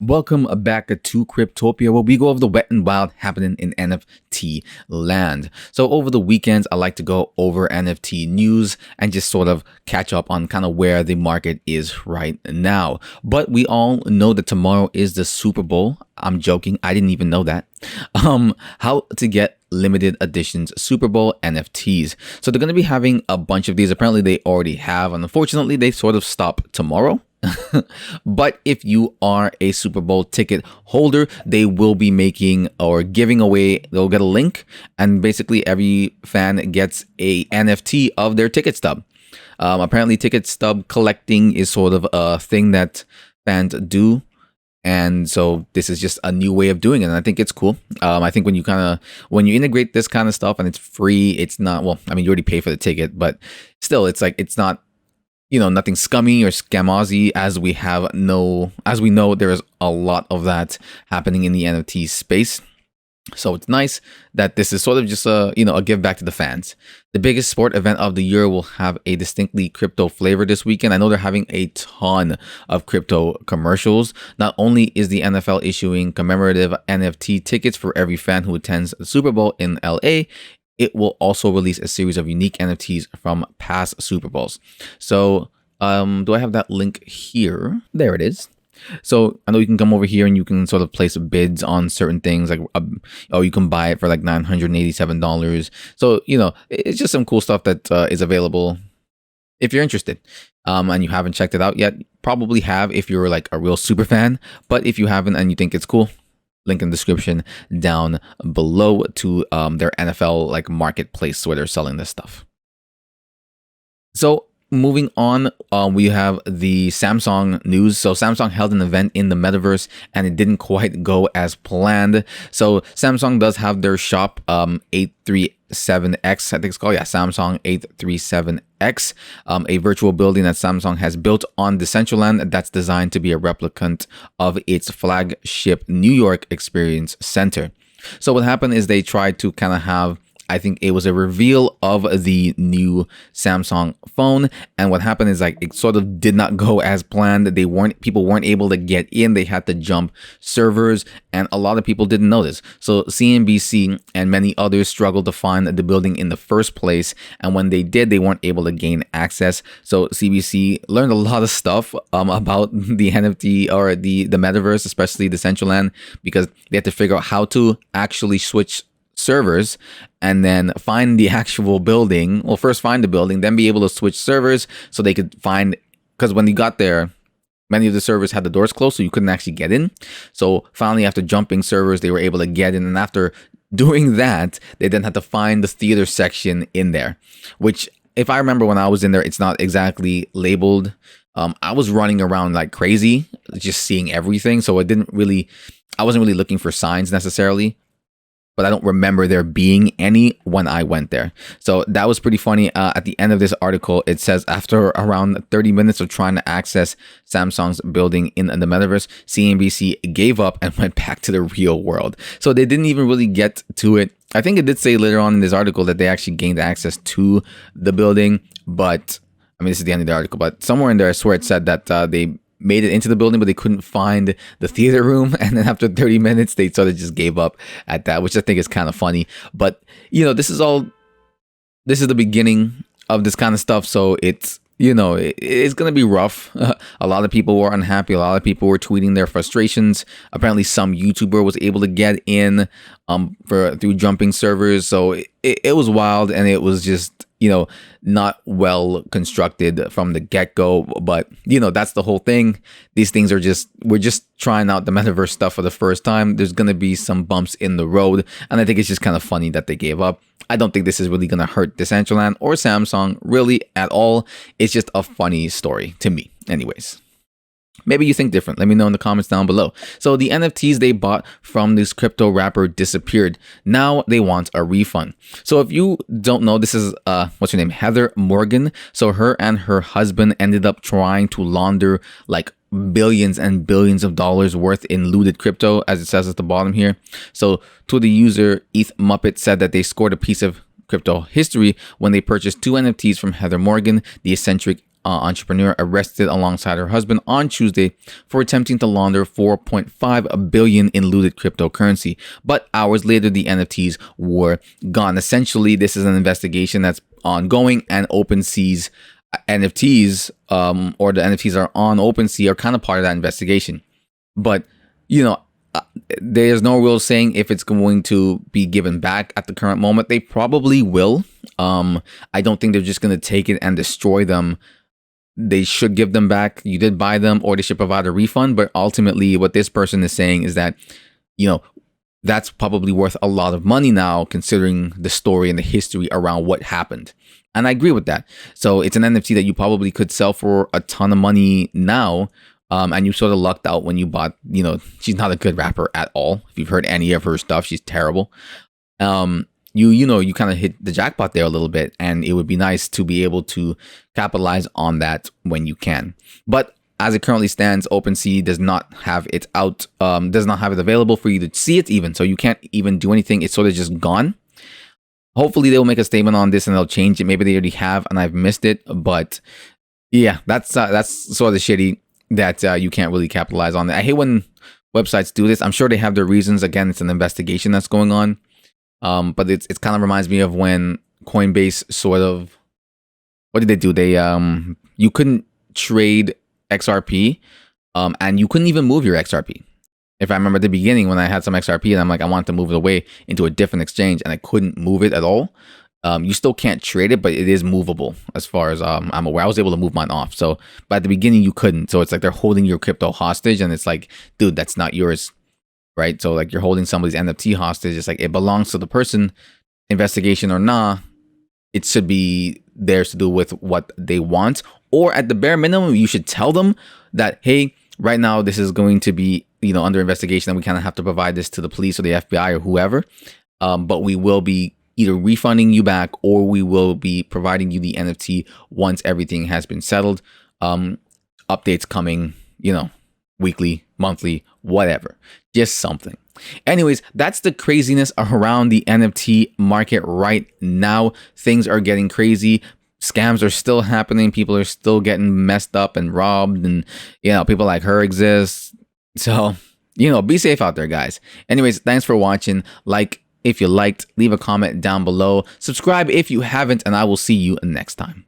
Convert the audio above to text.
Welcome back to Cryptopia, where we go over the wet and wild happening in NFT land. So over the weekends, I like to go over NFT news and just sort of catch up on kind of where the market is right now. But we all know that tomorrow is the Super Bowl. I'm joking. I didn't even know that. How to get limited editions Super Bowl NFTs. So they're going to be having a bunch of these. Apparently they already have, and unfortunately they sort of stop tomorrow. But if you are a Super Bowl ticket holder, they will be making or giving away, they'll get a link, and basically every fan gets a NFT of their ticket stub. Apparently ticket stub collecting is sort of a thing that fans do. And so this is just a new way of doing it. And I think it's cool. I think when you integrate this kind of stuff and it's free, it's not, well, I mean, you already pay for the ticket, but still it's like, it's not, nothing scummy or scamozzy as we know there is a lot of that happening in the NFT space. So it's nice that this is sort of just a give back to the fans. The biggest sport event of the year will have a distinctly crypto flavor this weekend. I know they're having a ton of crypto commercials. Not only is the NFL issuing commemorative NFT tickets for every fan who attends the Super Bowl in LA, it will also release a series of unique NFTs from past Super Bowls. So, do I have that link here? There it is. So I know you can come over here and you can sort of place bids on certain things, like you can buy it for like $987. So it's just some cool stuff that is available if you're interested. And you haven't checked it out yet, probably have if you're like a real super fan. But if you haven't and you think it's cool, link in the description down below to their NFL like marketplace where they're selling this stuff. So moving on, we have the Samsung news. So Samsung held an event in the metaverse and it didn't quite go as planned. So Samsung does have their shop 837X, I think it's called, Samsung 837X, a virtual building that Samsung has built on Decentraland that's designed to be a replicant of its flagship New York Experience Center. So what happened is they tried to kind of have, I think it was a reveal of the new Samsung phone. And what happened is like it sort of did not go as planned. People weren't able to get in. They had to jump servers and a lot of people didn't know this. So CNBC and many others struggled to find the building in the first place. And when they did, they weren't able to gain access. So CBC learned a lot of stuff about the NFT or the metaverse, especially Decentraland, because they had to figure out how to actually switch servers and then find the actual building. Well, first find the building, then be able to switch servers so they could find, because when you got there, many of the servers had the doors closed, so you couldn't actually get in. So finally, after jumping servers, they were able to get in. And after doing that, they then had to find the theater section in there, which if I remember when I was in there, it's not exactly labeled. I was running around like crazy, just seeing everything. So I wasn't really looking for signs necessarily, but I don't remember there being any when I went there. So that was pretty funny. At the end of this article, it says after around 30 minutes of trying to access Samsung's building in the metaverse, CNBC gave up and went back to the real world. So they didn't even really get to it. I think it did say later on in this article that they actually gained access to the building, but I mean, this is the end of the article, but somewhere in there, I swear it said that they made it into the building, but they couldn't find the theater room. And then after 30 minutes, they sort of just gave up at that, which I think is kind of funny. But, this is the beginning of this kind of stuff. So it's going to be rough. A lot of people were unhappy. A lot of people were tweeting their frustrations. Apparently some YouTuber was able to get in through jumping servers. So it was wild, and it was just, not well constructed from the get-go. But, that's the whole thing. These things we're just trying out the metaverse stuff for the first time. There's going to be some bumps in the road. And I think it's just kind of funny that they gave up. I don't think this is really going to hurt Decentraland or Samsung really at all. It's just a funny story to me anyways. Maybe you think different. Let me know in the comments down below. So the NFTs they bought from this crypto rapper disappeared. Now they want a refund. So if you don't know, this is what's her name? Heather Morgan. So her and her husband ended up trying to launder like billions and billions of dollars worth in looted crypto, as it says at the bottom here. So to the user, ETH Muppet said that they scored a piece of crypto history when they purchased two NFTs from Heather Morgan, the eccentric entrepreneur arrested alongside her husband on Tuesday for attempting to launder 4.5 billion in looted cryptocurrency. But hours later, the NFTs were gone. Essentially, this is an investigation that's ongoing, and OpenSea's NFTs, or the NFTs are on OpenSea, are kind of part of that investigation. But, you know, there's no real saying if it's going to be given back at the current moment. They probably will. I don't think they're just going to take it and destroy them. They should give them back. You did buy them, or they should provide a refund. But ultimately, what this person is saying is that, that's probably worth a lot of money now, considering the story and the history around what happened. And I agree with that. So it's an NFT that you probably could sell for a ton of money now. And you sort of lucked out when you bought, she's not a good rapper at all. If you've heard any of her stuff, she's terrible. You kind of hit the jackpot there a little bit, and it would be nice to be able to capitalize on that when you can. But as it currently stands, OpenSea does not have it out, does not have it available for you to see it even. So you can't even do anything. It's sort of just gone. Hopefully they'll make a statement on this and they'll change it. Maybe they already have and I've missed it. But yeah, that's sort of shitty that you can't really capitalize on it. I hate when websites do this. I'm sure they have their reasons. Again, it's an investigation that's going on. But it kind of reminds me of when Coinbase sort of, what did they do? They you couldn't trade XRP, and you couldn't even move your XRP. If I remember at the beginning when I had some XRP and I'm like, I wanted to move it away into a different exchange and I couldn't move it at all. You still can't trade it, but it is movable as far as I'm aware. I was able to move mine off. So, but at the beginning you couldn't. So it's like they're holding your crypto hostage, and it's like, dude, that's not yours, right? So like you're holding somebody's NFT hostage. It's like it belongs to the person, investigation or nah. It should be theirs to do with what they want. Or at the bare minimum, you should tell them that, hey, right now this is going to be, under investigation, and we kind of have to provide this to the police or the FBI or whoever. But we will be either refunding you back, or we will be providing you the NFT once everything has been settled. Updates coming, weekly, monthly, whatever. Just something. Anyways, that's the craziness around the NFT market right now. Things are getting crazy. Scams are still happening. People are still getting messed up and robbed, and people like her exist. So, be safe out there, guys. Anyways, thanks for watching. Like if you liked, leave a comment down below. Subscribe if you haven't, and I will see you next time.